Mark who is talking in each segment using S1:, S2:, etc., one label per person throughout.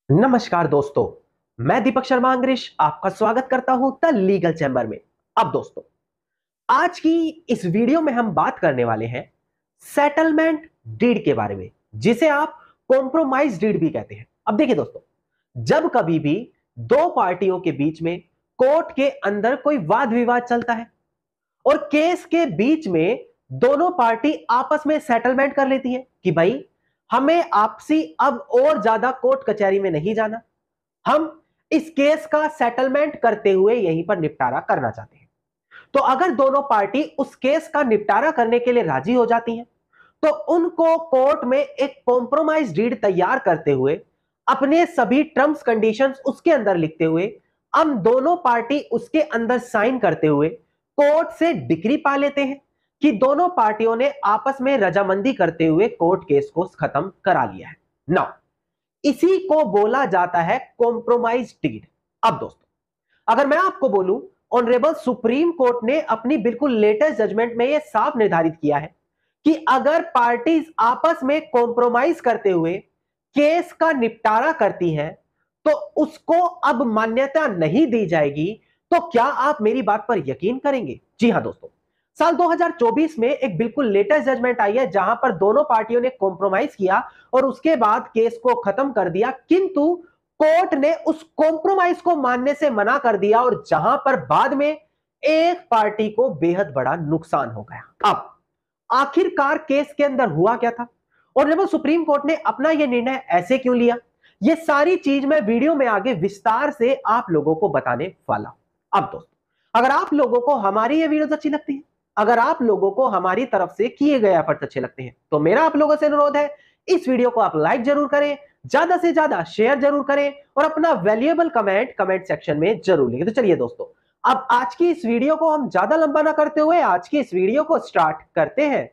S1: नमस्कार दोस्तों, मैं दीपक शर्मा अंग्रेश आपका स्वागत करता हूं द लीगल चैम्बर में। अब दोस्तों, आज की इस वीडियो में हम बात करने वाले हैं सेटलमेंट डीड के बारे में, जिसे आप कॉम्प्रोमाइज डीड भी कहते हैं। अब देखिए दोस्तों, जब कभी भी दो पार्टियों के बीच में कोर्ट के अंदर कोई वाद विवाद चलता है और केस के बीच में दोनों पार्टी आपस में सेटलमेंट कर लेती है कि भाई हमें आपसी अब और ज्यादा कोर्ट कचहरी में नहीं जाना, हम इस केस का सेटलमेंट करते हुए यहीं पर निपटारा करना चाहते हैं। तो अगर दोनों पार्टी उस केस का निपटारा करने के लिए राजी हो जाती हैं, तो उनको कोर्ट में एक कॉम्प्रोमाइज डीड तैयार करते हुए अपने सभी टर्म्स कंडीशंस उसके अंदर लिखते हुए हम दोनों पार्टी उसके अंदर साइन करते हुए कोर्ट से डिक्री पा लेते हैं कि दोनों पार्टियों ने आपस में रजामंदी करते हुए कोर्ट केस को खत्म करा लिया है। नाउ इसी को बोला जाता है कॉम्प्रोमाइज डीड। अब दोस्तों, अगर मैं आपको बोलूं, ऑनरेबल सुप्रीम कोर्ट ने अपनी बिल्कुल लेटेस्ट जजमेंट में यह साफ निर्धारित किया है कि अगर पार्टीज आपस में कॉम्प्रोमाइज करते हुए केस का निपटारा करती हैं, तो उसको अब मान्यता नहीं दी जाएगी। तो क्या आप मेरी बात पर यकीन करेंगे? जी हां दोस्तों, साल 2024 में एक बिल्कुल लेटेस्ट जजमेंट आई है जहां पर दोनों पार्टियों ने कॉम्प्रोमाइज किया और उसके बाद केस को खत्म कर दिया, किंतु कोर्ट ने उस कॉम्प्रोमाइज को मानने से मना कर दिया और जहां पर बाद में एक पार्टी को बेहद बड़ा नुकसान हो गया। अब आखिरकार केस के अंदर हुआ क्या था और जब सुप्रीम कोर्ट ने अपना यह निर्णय ऐसे क्यों लिया, यह सारी चीज मैं वीडियो में आगे विस्तार से आप लोगों को बताने वाला हूं। अब दोस्तों, अगर आप लोगों को हमारी ये वीडियोस अच्छी लगती है, अगर आप लोगों को हमारी तरफ से किए गए एफर्ट्स अच्छे लगते हैं, तो मेरा आप लोगों से अनुरोध है, इस वीडियो को आप लाइक जरूर करें, ज्यादा से ज्यादा शेयर जरूर करें और अपना वैल्यूएबल कमेंट सेक्शन में जरूर लिखें। तो चलिए दोस्तों, अब आज की इस वीडियो को हम ज्यादा लंबा ना करते हुए आज की इस वीडियो को स्टार्ट करते हैं।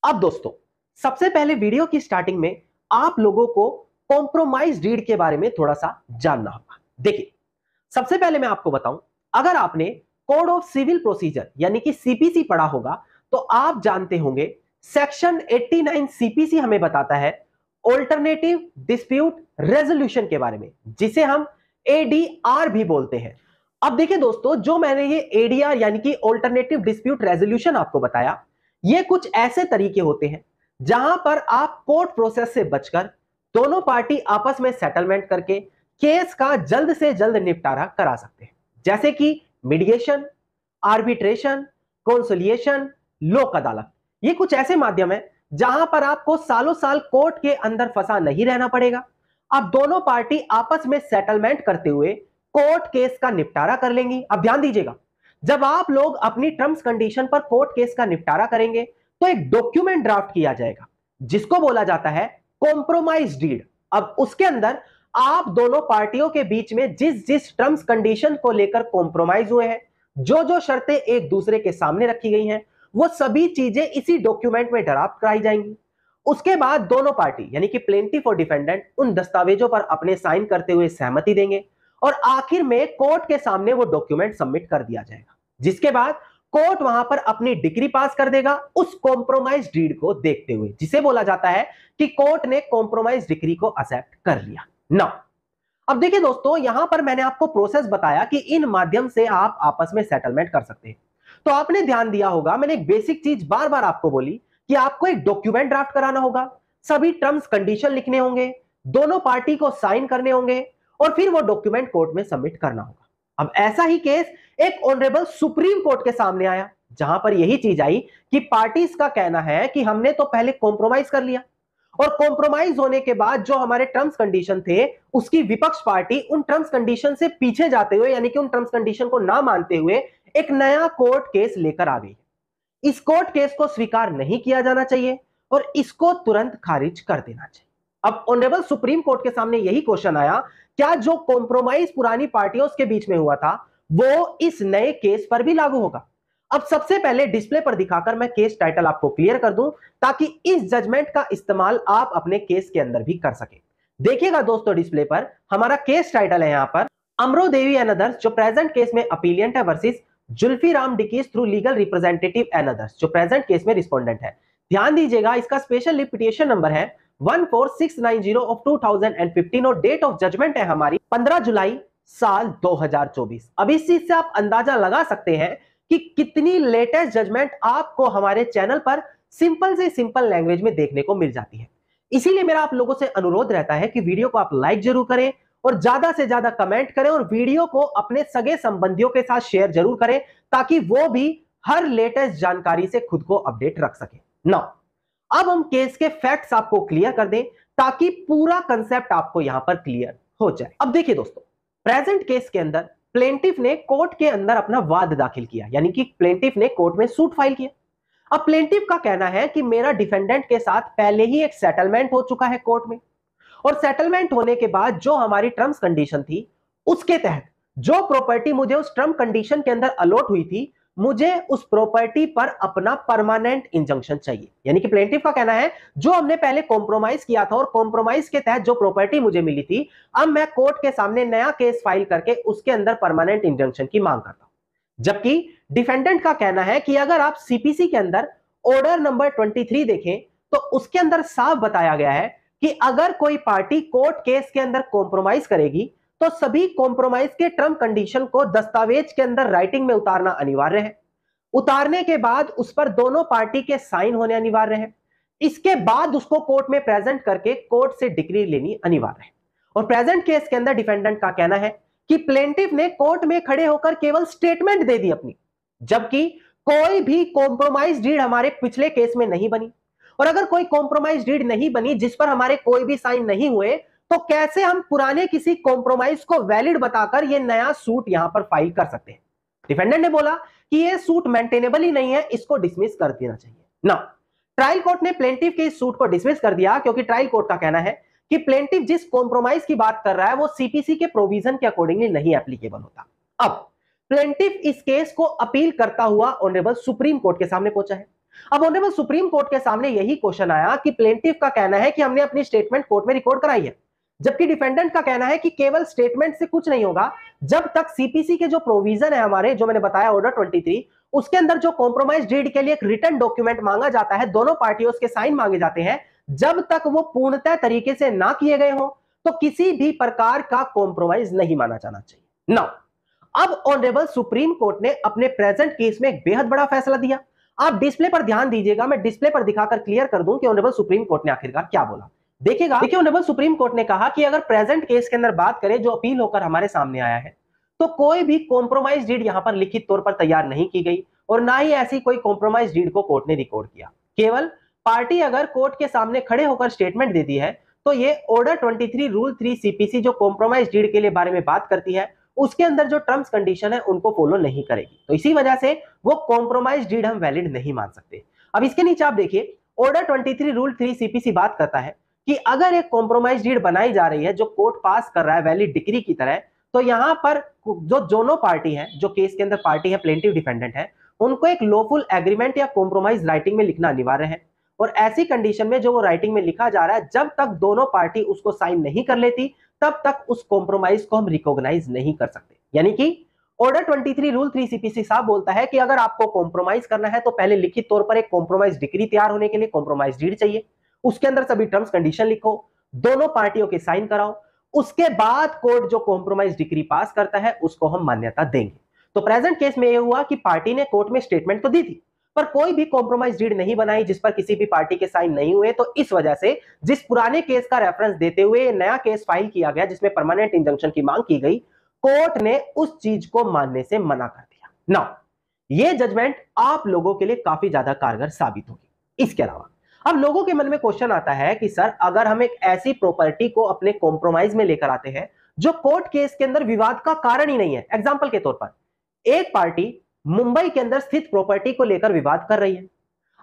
S1: अब दोस्तों, सबसे पहले वीडियो की स्टार्टिंग में आप लोगों को कॉम्प्रोमाइज डीड के बारे में थोड़ा सा जानना होगा। देखिए, सबसे पहले मैं आपको बताऊं, अगर आपने कोड ऑफ सिविल प्रोसीजर यानी कि सीपीसी पढ़ा होगा, तो आप जानते होंगे सेक्शन 89 सीपीसी हमें बताता है ऑल्टरनेटिव डिस्प्यूट रेजोल्यूशन के बारे में, जिसे हम एडीआर भी बोलते हैं। अब देखिए दोस्तों, जो मैंने ये एडीआर यानी कि ऑल्टरनेटिव डिस्प्यूट रेजोल्यूशन आपको बताया, ये कुछ ऐसे तरीके होते हैं जहां पर आप कोर्ट प्रोसेस से बचकर दोनों पार्टी आपस में सेटलमेंट करके केस का जल्द से जल्द निपटारा करा सकते हैं, जैसे कि मीडिएशन, आर्बिट्रेशन, कॉन्सिलिएशन, लोक अदालत। ये कुछ ऐसे माध्यम है जहां पर आपको सालों साल कोर्ट के अंदर फंसा नहीं रहना पड़ेगा। अब दोनों पार्टी आपस में सेटलमेंट करते हुए कोर्ट केस का निपटारा कर लेंगी। अब ध्यान दीजिएगा, जब आप लोग अपनी टर्म्स कंडीशन पर कोर्ट केस का निपटारा करेंगे, तो एक डॉक्यूमेंट ड्राफ्ट किया जाएगा जिसको बोला जाता है कॉम्प्रोमाइज डीड। अब उसके अंदर आप दोनों पार्टियों के बीच में जिस जिस टर्म्स कंडीशन को लेकर कॉम्प्रोमाइज हुए हैं, जो जो शर्तें एक दूसरे के सामने रखी गई हैं, वो सभी चीजें इसी डॉक्यूमेंट में ड्राफ्ट कराई जाएंगी। उसके बाद दोनों पार्टी यानी कि प्लेंटिफ और डिफेंडेंट उन दस्तावेजों पर अपने साइन करते हुए सहमति देंगे और आखिर में कोर्ट के सामने वो डॉक्यूमेंट सबमिट कर दिया जाएगा, जिसके बाद कोर्ट वहां पर अपनी डिग्री पास कर देगा उस कॉम्प्रोमाइज डीड को देखते हुए, जिसे बोला जाता है कि कोर्ट ने कॉम्प्रोमाइज डिग्री को एक्सेप्ट कर लिया। नाउ अब देखिए दोस्तों, यहां पर मैंने आपको प्रोसेस बताया कि इन माध्यम से आप आपस में सेटलमेंट कर सकते हैं। तो आपने ध्यान दिया होगा, मैंने एक बेसिक चीज बार बार आपको बोली कि आपको एक डॉक्यूमेंट ड्राफ्ट कराना होगा, सभी टर्म्स कंडीशन लिखने होंगे, दोनों पार्टी को साइन करने होंगे और फिर वो डॉक्यूमेंट कोर्ट में सबमिट करना होगा। अब ऐसा ही केस एक ऑनरेबल सुप्रीम कोर्ट के सामने आया, जहां पर यही चीज आई कि पार्टीज का कहना है कि हमने तो पहले कॉम्प्रोमाइज कर लिया और कॉम्प्रोमाइज होने के बाद जो हमारे टर्म्स कंडीशन थे, उसकी विपक्ष पार्टी उन टर्म्स कंडीशन से पीछे जाते हुए यानी कि उन टर्म्स कंडीशन को ना मानते हुए एक नया कोर्ट केस लेकर आ गई। इस कोर्ट केस को स्वीकार नहीं किया जाना चाहिए और इसको तुरंत खारिज कर देना चाहिए। अब ऑनरेबल सुप्रीम कोर्ट के सामने यही क्वेश्चन आया, क्या जो कॉम्प्रोमाइज पुरानी पार्टियों के बीच में हुआ था वो इस नए केस पर भी लागू होगा? अब सबसे पहले डिस्प्ले पर दिखाकर मैं केस टाइटल आपको क्लियर कर दूं, ताकि इस जजमेंट का इस्तेमाल आप अपने केस के अंदर भी कर सके। देखिएगा दोस्तों, डिस्प्ले पर हमारा केस टाइटल है यहां पर अमरो देवी एंड अदर्स, जो प्रेजेंट केस में अपीलियंट है वर्सेस जुल्फी राम डिकीज through legal representative and others, जो प्रेजेंट केस में रिस्पोंडेंट है। ध्यान दीजिएगा, इसका स्पेशल लिटिगेशन नंबर है 14690 ऑफ 2015 और डेट ऑफ जजमेंट है हमारी 15 जुलाई साल 2024। अब इस चीज से आप अंदाजा लगा सकते हैं कि कितनी लेटेस्ट जजमेंट आपको हमारे चैनल पर सिंपल से सिंपल लैंग्वेज में देखने को मिल जाती है। इसीलिए मेरा आप लोगों से अनुरोध रहता है कि वीडियो को आप लाइक जरूर करें और ज्यादा से ज्यादा कमेंट करें और वीडियो को अपने सगे संबंधियों के साथ शेयर जरूर करें ताकि वो भी हर लेटेस्ट जानकारी से खुद को अपडेट रख सके। नाउ अब हम केस के फैक्ट्स आपको क्लियर कर दें ताकि पूरा कंसेप्ट आपको यहां पर क्लियर हो जाए। अब देखिए दोस्तों, प्रेजेंट केस के अंदर प्लेंटिफ ने कोर्ट के अंदर अपना वाद दाखिल किया, यानी कि प्लेंटिफ ने कोर्ट में सूट फाइल किया। अब प्लेंटिफ का कहना है कि मेरा डिफेंडेंट के साथ पहले ही एक सेटलमेंट हो चुका है कोर्ट में, और सेटलमेंट होने के बाद जो हमारी टर्म्स कंडीशन थी उसके तहत जो प्रॉपर्टी मुझे उस टर्म कंडीशन के अंदर अलॉट हुई थी, मुझे उस प्रॉपर्टी पर अपना परमानेंट इंजंक्शन चाहिए। यानी कि प्लेंटिफ का कहना है जो हमने पहले कॉम्प्रोमाइज किया था और कॉम्प्रोमाइज के तहत जो प्रॉपर्टी मुझे मिली थी, अब मैं कोर्ट के सामने नया केस फाइल करके उसके अंदर परमानेंट इंजंक्शन की मांग करता हूं। जबकि डिफेंडेंट का कहना है कि अगर आप सीपीसी के अंदर ऑर्डर नंबर 23 देखें तो उसके अंदर साफ बताया गया है कि अगर कोई पार्टी कोर्ट केस के अंदर कॉम्प्रोमाइज करेगी तो सभी कॉम्प्रोमाइज के टर्म कंडीशन को दस्तावेज के अंदर राइटिंग में उतारना अनिवार्य है। उतारने के बाद उस पर दोनों पार्टी के साइन होने अनिवार्य है। इसके बाद उसको कोर्ट में प्रेजेंट करके कोर्ट से डिक्री लेनी अनिवार्य है। और प्रेजेंट केस के अंदर डिफेंडेंट का कहना है कि प्लेंटिफ ने कोर्ट में खड़े होकर केवल स्टेटमेंट दे दी अपनी, जबकि कोई भी कॉम्प्रोमाइज डीड हमारे पिछले केस में नहीं बनी। और अगर कोई कॉम्प्रोमाइज डीड नहीं बनी जिस पर हमारे कोई भी साइन नहीं हुए, तो कैसे हम पुराने किसी कॉम्प्रोमाइज को वैलिड बताकर यह नया सूट यहां पर फाइल कर सकते हैं। डिफेंडेंट ने बोला कि यह सूट मेंटेनेबल ही नहीं है, इसको डिसमिस कर देना चाहिए। ना, ट्रायल कोर्ट ने प्लेंटिफ के इस सूट को डिसमिस कर दिया क्योंकि ट्रायल कोर्ट का कहना है कि प्लेंटिफ जिस कॉम्प्रोमाइज की बात कर रहा है वो सीपीसी के प्रोविजन के अकॉर्डिंगली नहीं एप्लीकेबल होता। अब प्लेंटिफ इस केस को अपील करता हुआ ऑनरेबल सुप्रीम कोर्ट के सामने पहुंचा है। अब ऑनरेबल सुप्रीम कोर्ट के सामने यही क्वेश्चन आया कि प्लेंटिफ का कहना है कि हमने अपनी स्टेटमेंट कोर्ट में रिकॉर्ड कराई है, जबकि डिफेंडेंट का कहना है कि केवल स्टेटमेंट से कुछ नहीं होगा, जब तक सीपीसी के जो प्रोविजन है हमारे, जो मैंने बताया ऑर्डर 23, उसके अंदर जो कॉम्प्रोमाइज डीड के लिए एक रिटन डॉक्यूमेंट मांगा जाता है, दोनों पार्टियों के साइन मांगे जाते हैं, जब तक वो पूर्णतः तरीके से ना किए गए हो तो किसी भी प्रकार का कॉम्प्रोमाइज नहीं माना जाना चाहिए। नाउ अब ऑनरेबल सुप्रीम कोर्ट ने अपने प्रेजेंट केस में एक बेहद बड़ा फैसला दिया। आप डिस्प्ले पर ध्यान दीजिएगा, मैं डिस्प्ले पर दिखाकर क्लियर कर दूं कि ऑनरेबल सुप्रीम कोर्ट ने आखिरकार क्या बोला। देखिएगा, देखिए ऑनरेबल सुप्रीम कोर्ट ने कहा कि अगर प्रेजेंट केस के अंदर बात करें जो अपील होकर हमारे सामने आया है, तो कोई भी कॉम्प्रोमाइज डीड यहां पर लिखित तौर पर तैयार नहीं की गई और ना ही ऐसी कोई कॉम्प्रोमाइज डीड को कोर्ट ने रिकॉर्ड किया। केवल पार्टी अगर कोर्ट के सामने खड़े होकर स्टेटमेंट देती है तो ये ऑर्डर 23 रूल 3 सीपीसी जो कॉम्प्रोमाइज डीड के लिए बारे में बात करती है, उसके अंदर जो टर्म्स कंडीशन है उनको फॉलो नहीं करेगी, तो इसी वजह से वो कॉम्प्रोमाइज डीड हम वैलिड नहीं मान सकते। अब इसके नीचे आप देखिए, ऑर्डर 23 रूल 3 सीपीसी बात करता है कि अगर एक कॉम्प्रोमाइज डीड बनाई जा रही है जो कोर्ट पास कर रहा है वैलिड डिक्री की तरह, तो यहां पर जो दोनों पार्टी है, जो केस के अंदर पार्टी है प्लेंटिफ डिफेंडेंट है, उनको एक लॉफुल एग्रीमेंट या कॉम्प्रोमाइज राइटिंग में लिखना अनिवार्य है। और ऐसी कंडीशन में जो वो राइटिंग में लिखा जा रहा है, जब तक दोनों पार्टी उसको साइन नहीं कर लेती तब तक उस कॉम्प्रोमाइज को हम रिकॉग्नाइज नहीं कर सकते। यानी कि ऑर्डर 23 रूल 3 सीपीसी साहब बोलता है कि अगर आपको कॉम्प्रोमाइज करना है तो पहले लिखित तौर पर एक कॉम्प्रोमाइज डिक्री तैयार होने के लिए कॉम्प्रोमाइज डीड चाहिए, उसके अंदर सभी टर्म्स कंडीशन लिखो, दोनों पार्टियों के साइन कराओ, उसके बाद कोर्ट जो कॉम्प्रोमाइज डिक्री पास करता है उसको हम मान्यता देंगे। तो प्रेजेंट केस में यह हुआ कि पार्टी ने कोर्ट में स्टेटमेंट तो दी थी पर कोई भी कॉम्प्रोमाइज डीड नहीं बनाई जिस पर किसी भी पार्टी के साइन नहीं हुए, तो इस वजह से जिस पुराने केस का रेफरेंस देते हुए नया केस फाइल किया गया जिसमें परमानेंट इंजंक्शन की मांग की गई, कोर्ट ने उस चीज को मानने से मना कर दिया। नाउ ये जजमेंट आप लोगों के लिए काफी ज्यादा कारगर साबित होगी। इसके अलावा अब लोगों के मन में क्वेश्चन आता है कि सर अगर हम एक ऐसी प्रॉपर्टी को अपने कॉम्प्रोमाइज में लेकर आते हैं जो कोर्ट केस के अंदर विवाद का कारण ही नहीं है, एग्जाम्पल के तौर पर एक पार्टी मुंबई के अंदर स्थित प्रॉपर्टी को लेकर विवाद कर रही है,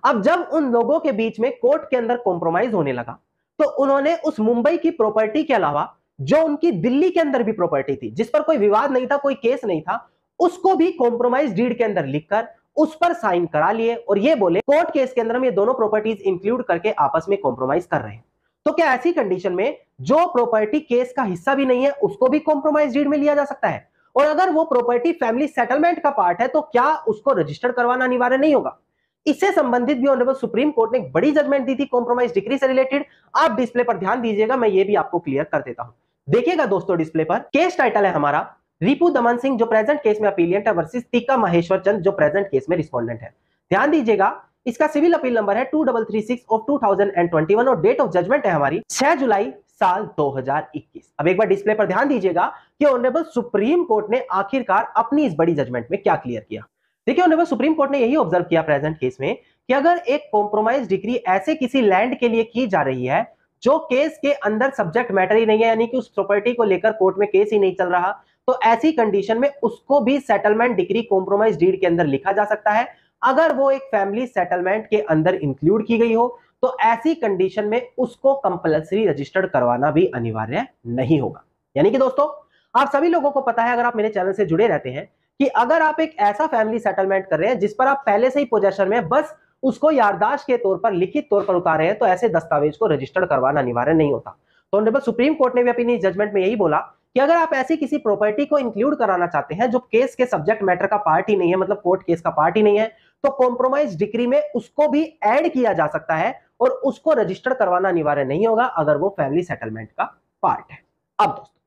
S1: अब जब उन लोगों के बीच में कोर्ट के अंदर कॉम्प्रोमाइज होने लगा तो उन्होंने उस मुंबई की प्रॉपर्टी के अलावा जो उनकी दिल्ली के अंदर भी प्रॉपर्टी थी जिस पर कोई विवाद नहीं था, कोई केस नहीं था, उसको भी कॉम्प्रोमाइज डीड के अंदर लिखकर उस पर साइन करा लिए और ये बोले कोर्ट केस के अंदर हम ये दोनों प्रॉपर्टीज इंक्लूड करके आपस में कॉम्प्रोमाइज कर रहे हैं। तो क्या ऐसी कंडीशन में जो प्रॉपर्टी केस का हिस्सा भी नहीं है उसको भी कॉम्प्रोमाइज डीड में लिया जा सकता है? और अगर वो प्रॉपर्टी फैमिली सेटलमेंट का पार्ट है तो क्या उसको रजिस्टर्ड करवाना अनिवार्य नहीं होगा। इससे संबंधित भी ऑनरेबल सुप्रीम कोर्ट ने एक बड़ी जजमेंट दी थी कॉम्प्रोमाइज डिक्री से रिलेटेड। आप डिस्प्ले पर ध्यान दीजिएगा, मैं ये भी आपको क्लियर कर देता हूं। देखिएगा दोस्तों डिस्प्ले पर, केस टाइटल है हमारा रिपु दमन सिंह जो प्रेजेंट केस में अपीलियंट है वर्सेस टीका महेश्वर चंद जो प्रेजेंट केस में रिस्पोंडेंट है। ध्यान दीजिएगा, इसका सिविल अपील नंबर है 2336 ऑफ 2021 और डेट ऑफ जजमेंट है हमारी 6 जुलाई साल 2021। अब एक बार डिस्प्ले पर ध्यान दीजिएगा कि ऑनरेबल सुप्रीम कोर्ट ने आखिरकार अपनी इस बड़ी जजमेंट में क्या क्लियर किया। देखिए ऑनरेबल सुप्रीम कोर्ट ने यही ऑब्जर्व किया प्रेजेंट केस में कि अगर एक कॉम्प्रोमाइज डिग्री ऐसे किसी लैंड के लिए की जा रही है जो केस के अंदर सब्जेक्ट मैटर ही नहीं है, यानी कि उस प्रॉपर्टी को लेकर कोर्ट में केस ही नहीं चल रहा, तो ऐसी कंडीशन में उसको भी सेटलमेंट डिग्री कॉम्प्रोमाइज डीड के अंदर लिखा जा सकता है। अगर वो एक फैमिली सेटलमेंट के अंदर इंक्लूड की गई हो तो ऐसी कंडीशन में उसको कंपल्सरी रजिस्टर्ड करवाना भी अनिवार्य नहीं होगा। यानी कि दोस्तों आप सभी लोगों को पता है, अगर आप मेरे चैनल से जुड़े रहते हैं, कि अगर आप एक ऐसा फैमिली सेटलमेंट कर रहे हैं जिस पर आप पहले से ही पोजेशन में, बस उसको याददाश्त के तौर पर लिखित तौर पर उतारे हैं, तो ऐसे दस्तावेज को रजिस्टर्ड करवाना अनिवार्य नहीं होता। तो ऑनरेबल सुप्रीम कोर्ट ने भी अपनी जजमेंट में यही बोला कि अगर आप ऐसी किसी प्रॉपर्टी को इंक्लूड कराना चाहते हैं जो केस के सब्जेक्ट मैटर का पार्ट ही नहीं है, मतलब कोर्ट केस का पार्ट ही नहीं है, तो कॉम्प्रोमाइज डिक्री में उसको भी ऐड किया जा सकता है और उसको रजिस्टर्ड करवाना अनिवार्य नहीं होगा अगर वो फैमिली सेटलमेंट का पार्ट है। अब दोस्तों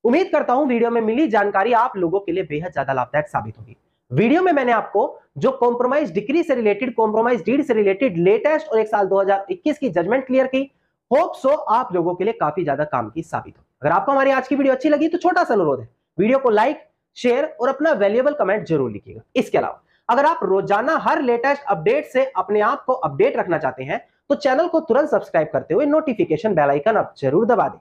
S1: उम्मीद करता हूं वीडियो में मिली जानकारी आप लोगों के लिए बेहद ज्यादा लाभदायक साबित होगी। वीडियो में मैंने आपको जो कॉम्प्रोमाइज डिक्री से रिलेटेड, कॉम्प्रोमाइज डीड से रिलेटेड लेटेस्ट और एक साल 2021 की जजमेंट क्लियर की। होप सो आप लोगों के लिए काफी ज्यादा काम की साबित हो। अगर आपको हमारी आज की वीडियो अच्छी लगी तो छोटा सा अनुरोध है, वीडियो को लाइक, शेयर और अपना वैल्यूएबल कमेंट जरूर लिखिएगा। इसके अलावा अगर आप रोजाना हर लेटेस्ट अपडेट से अपने आप को अपडेट रखना चाहते हैं तो चैनल को तुरंत सब्सक्राइब करते हुए नोटिफिकेशन बेल आइकन आप जरूर दबा दें।